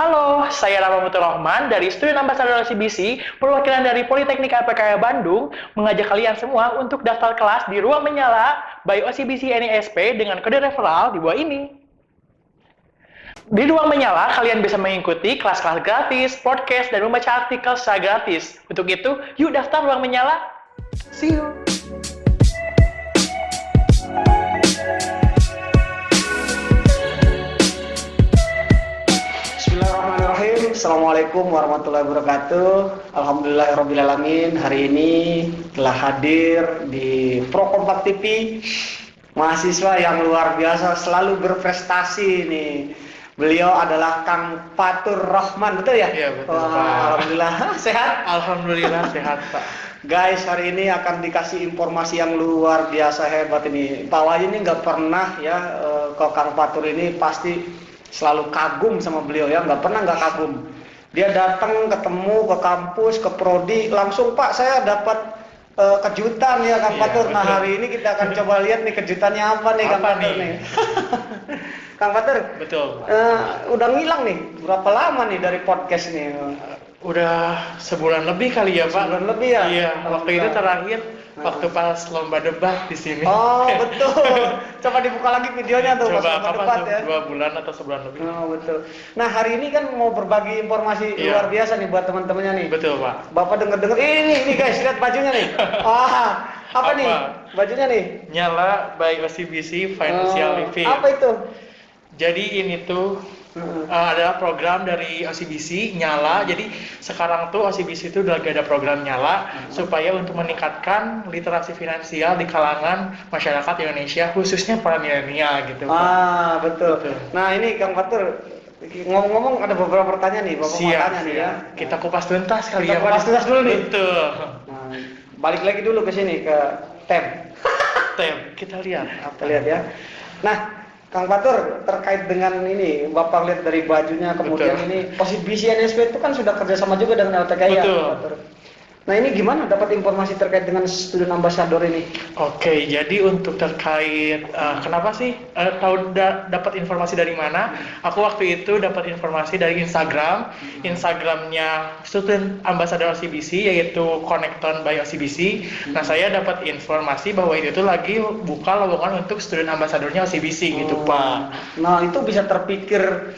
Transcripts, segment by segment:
Halo, saya Rama Mutur Rahman dari Student Ambassador OCBC, perwakilan dari Politeknik APKI Bandung, mengajak kalian semua untuk daftar kelas di Ruang Menyala by OCBC NISP dengan kode referral di bawah ini. Di Ruang Menyala, kalian bisa mengikuti kelas-kelas gratis, podcast, dan membaca artikel secara gratis. Untuk itu, yuk daftar Ruang Menyala. See you! Bismillahirrahmanirrahim. Assalamualaikum warahmatullahi wabarakatuh. Alhamdulillahirrabbilalamin. Hari ini telah hadir di Prokompak TV mahasiswa yang luar biasa, selalu berprestasi nih. Beliau adalah Kang Fatur Rahman, betul ya? Iya, betul, Wah, Pak. Alhamdulillah. Sehat? Alhamdulillah sehat, Pak. Guys, hari ini akan dikasih informasi yang luar biasa hebat ini. Pak Wahyu ini nggak pernah ya ke Kang Fatur ini pasti selalu kagum sama beliau ya, nggak pernah nggak kagum. Dia datang ketemu ke kampus, ke prodi, langsung Pak saya dapat kejutan ya Kang Iya, Fatur. Nah betul. hari ini kita akan coba lihat nih kejutannya apa nih Kang Apa Fatur nih? nih. Kang Fatur, Betul. udah ngilang nih, berapa lama nih dari podcast nih? Udah sebulan lebih kali ya, Pak? Sebulan lebih ya? Iya, waktu itu terakhir Nah. waktu pas lomba debat di sini. Oh betul. Coba dibuka lagi videonya tuh pas Coba lomba kapan debat tuh? ya. 2 bulan atau sebulan lebih? Oh betul. Nah hari ini kan mau berbagi informasi Iya. luar biasa nih buat teman-temannya nih. Betul, Pak. Bapak denger ini guys, lihat bajunya nih. Apa nih bajunya nih? Nyala by OCBC Financial Living. Apa itu? Jadi ini tuh adalah program dari OCBC Nyala. Jadi sekarang tuh OCBC itu lagi ada program Nyala supaya untuk meningkatkan literasi finansial di kalangan masyarakat Indonesia, khususnya para milenial gitu, Pak. Betul. Betul. Nah ini Kang Fatur, ngomong-ngomong ada beberapa pertanyaan nih, Bapak mau tanya nih ya. Kita kupas tuntas kali ya, Kita Pak. kupas tuntas dulu nih. Betul. Nah, balik lagi dulu ke sini ke tab. Kita lihat apa. Kita lihat ya. Nah, Kang Fatur terkait dengan ini, Bapak lihat dari bajunya, kemudian Betul. ini OCBC NSP itu kan sudah kerjasama juga dengan LPKI ya, Betul. Kang Fatur. Nah ini gimana dapat informasi terkait dengan student ambassador ini? Oke, jadi untuk terkait kenapa sih dapat informasi dari mana? Aku waktu itu dapat informasi dari Instagramnya Student Ambassador OCBC yaitu Connecton by OCBC. Nah saya dapat informasi bahwa itu tuh lagi buka lowongan untuk Student Ambassadornya OCBC gitu Pak. Nah itu bisa terpikir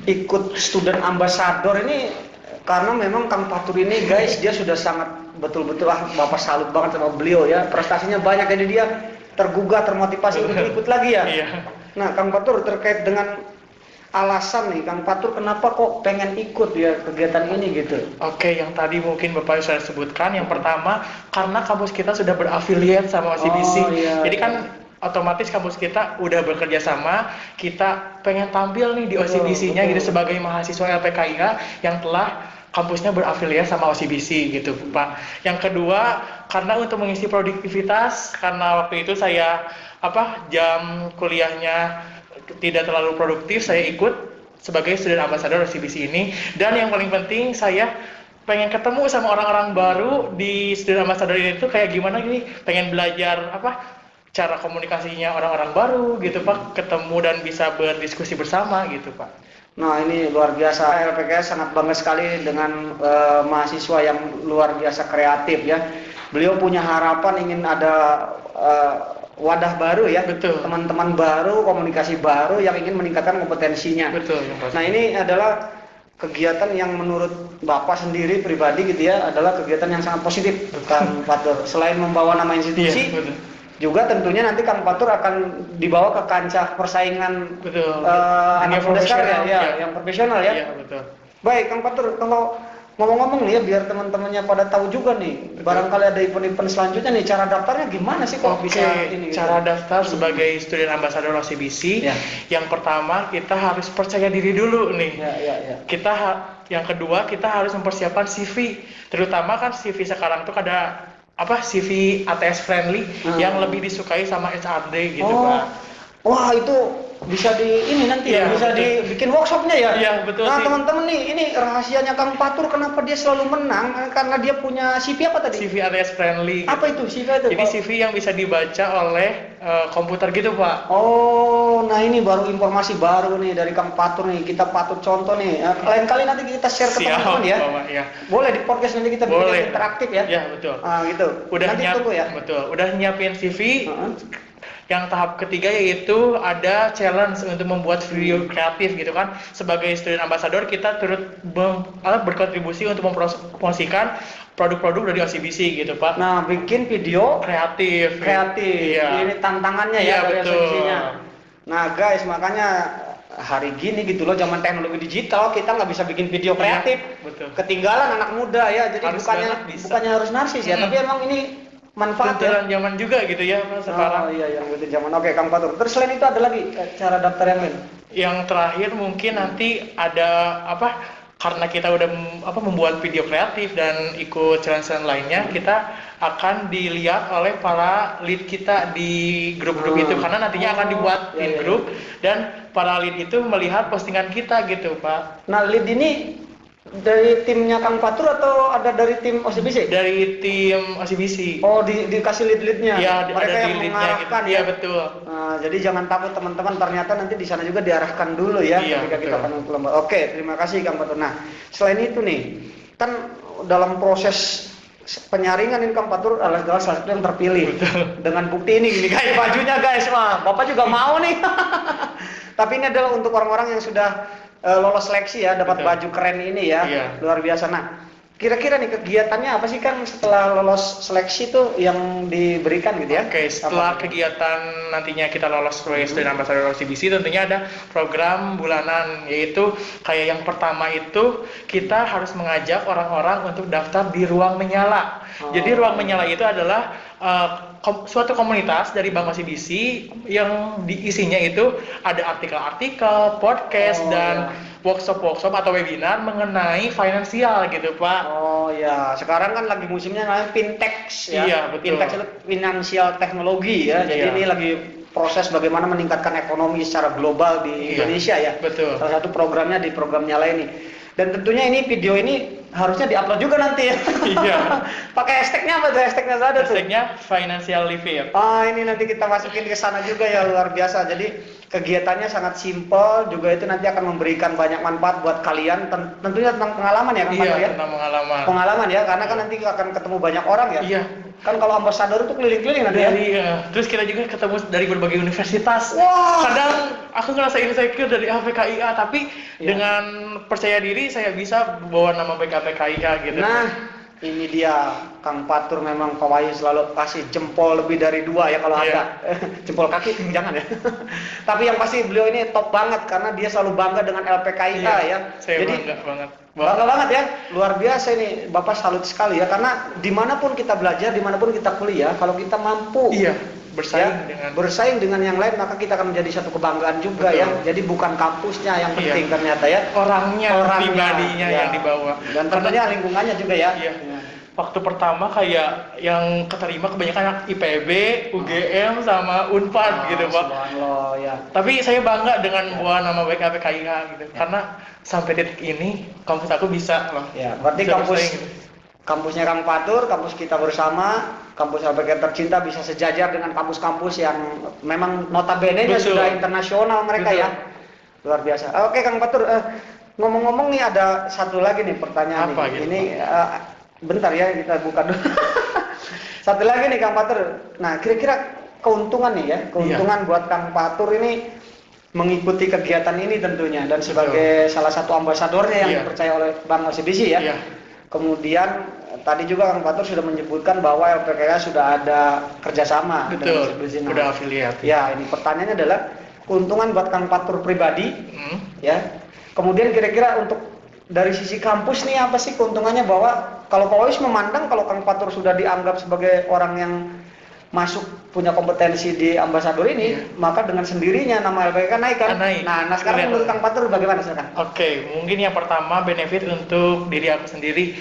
ikut student ambassador ini karena memang Kang Fatur ini guys dia sudah sangat betul-betul Bapak salut banget sama beliau ya, prestasinya banyak jadi dia tergugah, termotivasi untuk ikut lagi ya. Iya. Nah Kang Fatur terkait dengan alasan nih Kang Fatur kenapa kok pengen ikut ya kegiatan ini gitu? Oke, yang tadi mungkin Bapak sudah sebutkan, yang pertama karena kampus kita sudah berafiliat sama OCBC. Oh, iya, Jadi iya. kan otomatis kampus kita udah bekerja sama, kita pengen tampil nih di OCBC-nya gitu sebagai mahasiswa LPKIA yang telah kampusnya berafiliasi sama OCBC gitu Pak. Yang kedua, karena untuk mengisi produktivitas, karena waktu itu saya jam kuliahnya tidak terlalu produktif, saya ikut sebagai student ambassador OCBC ini. Dan yang paling penting saya pengen ketemu sama orang-orang baru di student ambassador ini tuh kayak gimana gini, pengen belajar cara komunikasinya orang-orang baru gitu Pak, ketemu dan bisa berdiskusi bersama gitu Pak. Nah ini luar biasa, LPKS sangat bangga sekali dengan mahasiswa yang luar biasa kreatif ya. Beliau punya harapan ingin ada wadah baru ya, Betul. teman-teman baru, komunikasi baru yang ingin meningkatkan kompetensinya. Betul, yang pasti. Nah ini adalah kegiatan yang menurut Bapak sendiri pribadi gitu ya, adalah kegiatan yang sangat positif Kang Fatur. Selain membawa nama institusi, Iya, betul. juga tentunya nanti Kang Fatur akan dibawa ke kancah persaingan Betul. anak muda sekarang ya, yang profesional ya. Iya, betul. Baik Kang Fatur, kalau ngomong-ngomong nih ya biar teman-temannya pada tahu juga nih, barangkali ada event-event selanjutnya nih, cara daftarnya gimana sih kok bisa ini gitu? Cara daftar sebagai student ambassador OCBC, Ya. yang pertama kita harus percaya diri dulu nih. Ya. Yang kedua kita harus mempersiapkan CV, terutama kan CV sekarang tuh ada CV ATS friendly yang lebih disukai sama HRD gitu Oh, Pak. Wah, itu bisa ini nanti ya, Iya, bisa betul. dibikin workshopnya ya. Iya, betul Nah, sih. teman-teman nih, ini rahasianya Kang Fatur kenapa dia selalu menang? Karena dia punya CV apa tadi? CV alias friendly Apa gitu. itu CV itu? Jadi CV yang bisa dibaca oleh komputer gitu, Pak. Oh, nah ini baru informasi baru nih dari Kang Fatur nih. Kita patut contoh nih. Lain kali nanti kita share ke Siap, teman-teman ya. Bapak, ya. Boleh di podcast nanti kita bikin yang Boleh. interaktif ya. Ya, betul. Ah, gitu. Udah Nanti tunggu ya. Betul. Udah nyiapin CV. Heeh. Yang tahap ketiga yaitu ada challenge untuk membuat video kreatif gitu kan. Sebagai student ambassador kita turut berkontribusi untuk mempromosikan produk-produk dari OCBC gitu, Pak. Nah, bikin video Kreatif. kreatif. Iya. Ini tantangannya Iya, ya dari betul. asumsinya. Nah, guys, makanya hari gini gitu loh, zaman teknologi digital kita nggak bisa bikin video kreatif. Iya, betul. Ketinggalan anak muda ya. Jadi Harus bukannya banget bisa. bukannya harus narsis ya, tapi emang ini manfaat ya. Tuntunan zaman juga gitu ya, Pak, sekarang. Oh iya, yang ngikutin zaman. Oke, Kang Fatur. Terus selain itu ada lagi cara daftar yang lain? Yang terakhir mungkin nanti ada apa? Karena kita udah membuat video kreatif dan ikut challenge lainnya, kita akan dilihat oleh para lead kita di grup-grup itu karena nantinya akan dibuat Iya, in iya. grup dan para lead itu melihat postingan kita gitu, Pak. Nah, lead ini dari timnya Kang Fatur atau ada dari tim OCBC? Dari tim OCBC. Oh, dikasih lead-leadnya. Ya, Mereka ada yang di leadnya gitu. mengarahkan Iya, ya. betul. Nah, jadi jangan takut teman-teman, ternyata nanti di sana juga diarahkan dulu ya Iya, ketika kita betul. akan lomba. Oke, terima kasih Kang Fatur. Nah, selain itu nih, kan dalam proses penyaringan ini Kang Fatur adalah salah satu yang terpilih. Dengan bukti ini guys, bajunya guys, wah, Bapak juga mau nih. Tapi ini adalah untuk orang-orang yang sudah lolos seleksi ya, dapat Betul. baju keren ini ya, Iya. luar biasa. Nah, kira-kira nih kegiatannya apa sih Kang setelah lolos seleksi itu yang diberikan gitu ya? Oke, setelah Apa? kegiatan nantinya kita lolos sebagai student ambassador OCBC, tentunya ada program bulanan, yaitu kayak yang pertama itu kita harus mengajak orang-orang untuk daftar di Ruang Menyala. Oh. Jadi Ruang Menyala itu adalah suatu komunitas dari Bank OCBC yang diisinya itu ada artikel-artikel, podcast, Oh, dan ya. workshop-workshop atau webinar mengenai finansial gitu, Pak. Oh ya, sekarang kan lagi musimnya namanya fintech ya. Iya, betul. Fintech itu finansial teknologi ya. Jadi Iya. ini lagi proses bagaimana meningkatkan ekonomi secara global di Iya, Indonesia ya. betul. Salah satu programnya di program Nyala ini. Dan tentunya ini video ini harusnya diupload juga nanti ya. Iya. Pakai hashtagnya apa tuh? Hashtagnya ada tuh. Hashtagnya Financial Living. Ah, ini nanti kita masukin ke sana juga ya, luar biasa. Jadi kegiatannya sangat simpel, juga itu nanti akan memberikan banyak manfaat buat kalian. Tentunya tentang pengalaman ya, Kang Fatur Iya, ya. tentang pengalaman. Pengalaman ya, karena kan nanti akan ketemu banyak orang ya. Iya. Kan kalau ambasador itu keliling-keliling nanti ya. Terus kita juga ketemu dari berbagai universitas. Wah. Kadang aku ngerasa insecure dari HPKIA, tapi Iya. dengan percaya diri saya bisa bawa nama baik HPKIA gitu. Nah, ini dia Kang Fatur memang kawaii selalu kasih jempol lebih dari 2 ya kalau Iya. ada. Jempol kaki jangan ya. Tapi yang pasti beliau ini top banget karena dia selalu bangga dengan LPKIA Iya, ya. saya Jadi bangga banget. bangga banget ya, luar biasa ini Bapak salut sekali ya karena dimanapun kita belajar, dimanapun kita kuliah, kalau kita mampu Iya, bersaing ya, dengan bersaing dengan yang lain maka kita akan menjadi satu kebanggaan juga Betul. ya. Jadi bukan kampusnya yang Iya. penting ternyata ya, orangnya, pribadinya ya. yang dibawa. Dan tentunya lingkungannya juga ya. Iya. Waktu pertama kayak yang keterima kebanyakan anak IPB, UGM sama Unpad gitu, Pak. Subhanallah ya. Tapi saya bangga dengan bawa nama baik HPKIA gitu. Karena sampai detik ini kampus aku bisa loh. Ya, berarti Bisa kampus bersaing gitu. kampusnya Kang Fatur, kampus kita bersama, kampus LPK tercinta bisa sejajar dengan kampus-kampus yang memang notabene-nya Betul. sudah internasional mereka Betul. ya. Luar biasa. Oke Kang Fatur, ngomong-ngomong nih ada satu lagi nih pertanyaan Apa nih. gitu, Ini bentar ya kita buka dulu. Satu lagi nih Kang Fatur. Nah, kira-kira keuntungan nih ya, keuntungan buat Kang Fatur ini mengikuti kegiatan ini tentunya dan sebagai salah satu ambasadornya yang Iya. dipercaya oleh Bank OCBC ya. Iya. Kemudian tadi juga Kang Fatur sudah menyebutkan bahwa LPKIA sudah ada kerjasama Betul, dengan OCBC. Nah, udah afiliat. ya, ini pertanyaannya adalah keuntungan buat Kang Fatur pribadi, ya. Kemudian kira-kira untuk dari sisi kampus nih apa sih keuntungannya bahwa kalau Pak Wais memandang kalau Kang Fatur sudah dianggap sebagai orang yang masuk punya kompetensi di ambasador ini, maka dengan sendirinya nama LPK naik kan. Naik. Nah sekarang menurut Kang Fatur bagaimana sekarang? Oke, mungkin yang pertama benefit untuk diri aku sendiri.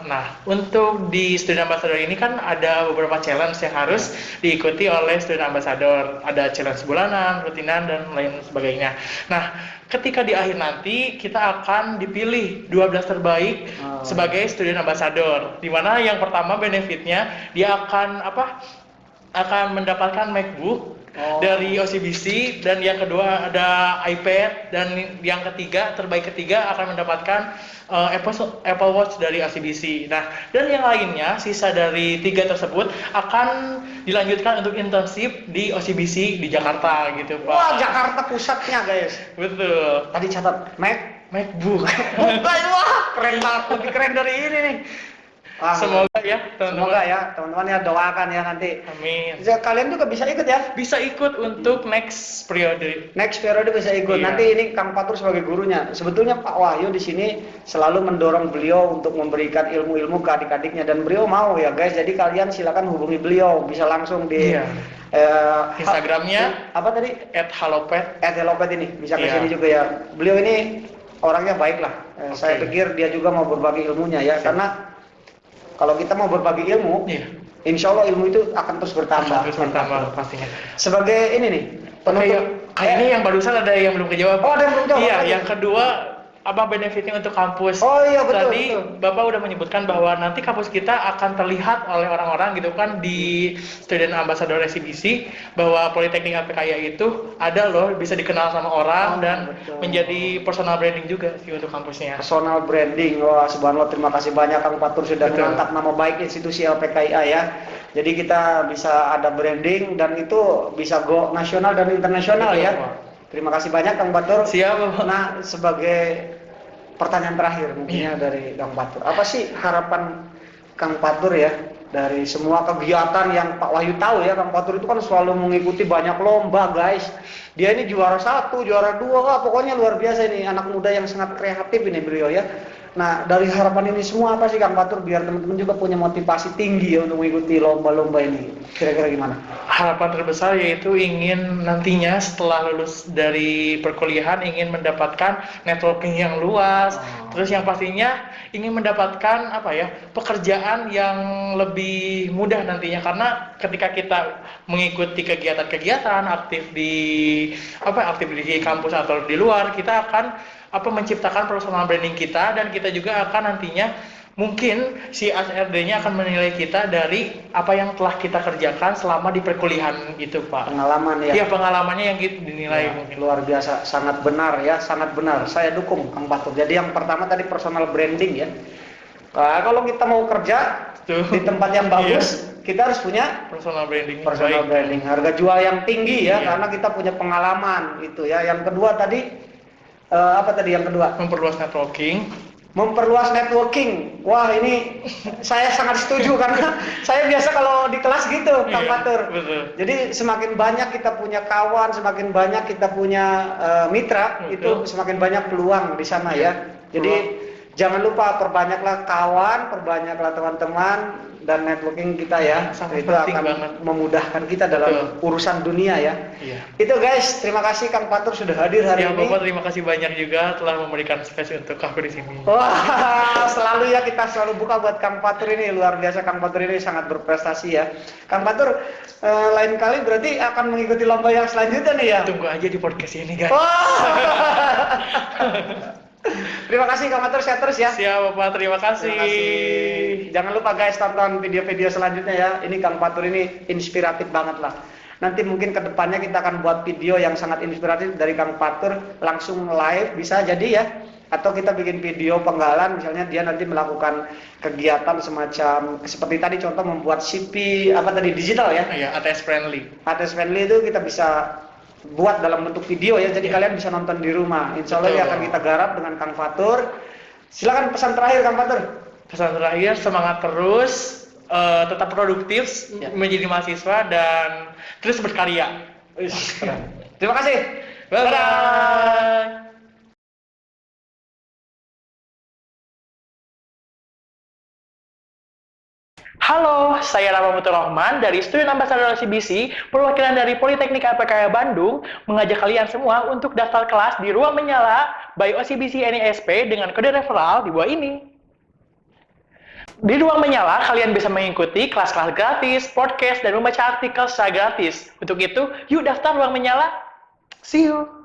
Nah, untuk di Student Ambassador ini kan ada beberapa challenge yang harus diikuti oleh Student Ambassador. Ada challenge bulanan, rutinan, dan lain sebagainya. Nah, ketika di akhir nanti kita akan dipilih 12 terbaik sebagai Student Ambassador. Di mana yang pertama benefitnya dia akan akan mendapatkan MacBook dari OCBC, dan yang kedua ada iPad, dan yang terbaik ketiga akan mendapatkan Apple Watch dari OCBC. Nah, dan yang lainnya sisa dari 3 tersebut akan dilanjutkan untuk internship di OCBC di Jakarta gitu, Pak. Wah, Jakarta pusatnya guys. Betul. Tadi catat MacBook. Bukan, wah keren banget, lebih keren dari ini nih. Wah, Semoga ya, teman-teman. semoga ya teman-teman ya, doakan ya nanti. Amin. Kalian juga bisa ikut ya. Bisa ikut untuk next periode. Next periode bisa ikut. Iya. Nanti ini Kang Fatur sebagai gurunya. Sebetulnya Pak Wahyu di sini selalu mendorong beliau untuk memberikan ilmu-ilmu ke adik-adiknya, dan beliau mau ya guys. Jadi kalian silakan hubungi beliau, bisa langsung di Iya. Instagramnya apa tadi? @halopet. @helopet ini bisa ke Iya. sini juga ya. Beliau ini orangnya baik lah. Oke. Saya pikir dia juga mau berbagi ilmunya ya, karena kalau kita mau berbagi ilmu, Iya. insya Allah ilmu itu akan terus bertambah. Terus bertambah pastinya. Sebagai ini nih, Kayaknya yang barusan ada yang belum kejawab. Oh, ada yang belum jawab. Iya, Apa yang kedua apa benefitnya untuk kampus? Oh iya, betul, Tadi betul. Bapak udah menyebutkan bahwa nanti kampus kita akan terlihat oleh orang-orang gitu kan di Student Ambassador Residency, bahwa Politeknik LPKIA itu ada loh, bisa dikenal sama orang dan betul. menjadi personal branding juga sih untuk kampusnya. Personal branding, wah subhanallah, terima kasih banyak Kang Fatur sudah Betul. mengangkat nama baik institusi LPKIA ya. Jadi kita bisa ada branding dan itu bisa go nasional dan internasional Betul, ya. Pak. Terima kasih banyak Kang Fatur. Siap, Bapak. Nah, sebagai pertanyaan terakhir mungkinnya dari Kang Fatur, apa sih harapan Kang Fatur ya dari semua kegiatan yang Pak Wahyu tahu ya? Kang Fatur itu kan selalu mengikuti banyak lomba guys. Dia ini juara 1, juara 2, wah pokoknya luar biasa ini, anak muda yang sangat kreatif ini beliau ya. Nah, dari harapan ini semua apa sih Kang Fatur biar teman-teman juga punya motivasi tinggi ya untuk mengikuti lomba-lomba ini? Kira-kira gimana? Harapan terbesar yaitu ingin nantinya setelah lulus dari perkuliahan ingin mendapatkan networking yang luas, terus yang pastinya ingin mendapatkan pekerjaan yang lebih mudah nantinya, karena ketika kita mengikuti kegiatan-kegiatan aktif di kampus atau di luar, kita akan menciptakan personal branding kita, dan kita juga akan nantinya mungkin si HRD-nya akan menilai kita dari apa yang telah kita kerjakan selama di perkuliahan gitu, Pak. Pengalaman ya. Iya, pengalamannya yang gitu dinilai Ya, mungkin. luar biasa, sangat benar ya, sangat benar. Saya dukung Kang Fatur. Jadi yang pertama tadi personal branding ya. Nah, kalau kita mau kerja Tuh. di tempat yang bagus, kita harus punya Personal branding. personal baik. branding, harga jual yang tinggi ya, Iya. karena kita punya pengalaman gitu ya. Yang kedua tadi apa tadi yang kedua? Memperluas networking. Memperluas networking. Wah, ini saya sangat setuju karena saya biasa kalau di kelas gitu, Kang Iya, Fatur. betul. Jadi semakin banyak kita punya kawan, semakin banyak kita punya mitra, Betul. itu semakin banyak peluang di sana ya. Jadi jangan lupa perbanyaklah kawan, perbanyaklah teman-teman, dan networking kita ya. Sangat Itu penting akan banget. memudahkan kita dalam urusan dunia ya. Iya. Itu guys, terima kasih Kang Fatur sudah hadir hari Ya, ini. Bapak terima kasih banyak juga telah memberikan space untuk aku di sini. Wah, selalu ya kita selalu buka buat Kang Fatur ini, luar biasa. Kang Fatur ini sangat berprestasi ya. Kang Fatur, lain kali berarti akan mengikuti lomba yang selanjutnya nih ya. Tunggu aja di podcast ini, guys. Wah. Terima kasih Kang Fatur, sehat terus ya. Siap, Bapak. Terima kasih. Terima kasih. Jangan lupa guys tonton video-video selanjutnya ya. Ini Kang Fatur ini inspiratif banget lah. Nanti mungkin kedepannya kita akan buat video yang sangat inspiratif dari Kang Fatur langsung live bisa jadi ya. Atau kita bikin video penggalan, misalnya dia nanti melakukan kegiatan semacam seperti tadi contoh membuat CP digital ya. Iya, ATS friendly. ATS friendly itu kita bisa buat dalam bentuk video ya, jadi kalian bisa nonton di rumah. Insya Allah ini Betul. akan kita garap dengan Kang Fatur. Silakan pesan terakhir Kang Fatur. Pesan terakhir, semangat terus, tetap produktif menjadi mahasiswa, dan terus berkarya. Terima kasih. Bye-bye. Halo, saya Rama Mutur Rahman dari Student Ambassador OCBC, perwakilan dari Politeknik APKI Bandung, mengajak kalian semua untuk daftar kelas di Ruang Menyala by OCBC NISP dengan kode referral di bawah ini. Di Ruang Menyala, kalian bisa mengikuti kelas-kelas gratis, podcast, dan membaca artikel secara gratis. Untuk itu, yuk daftar Ruang Menyala. See you!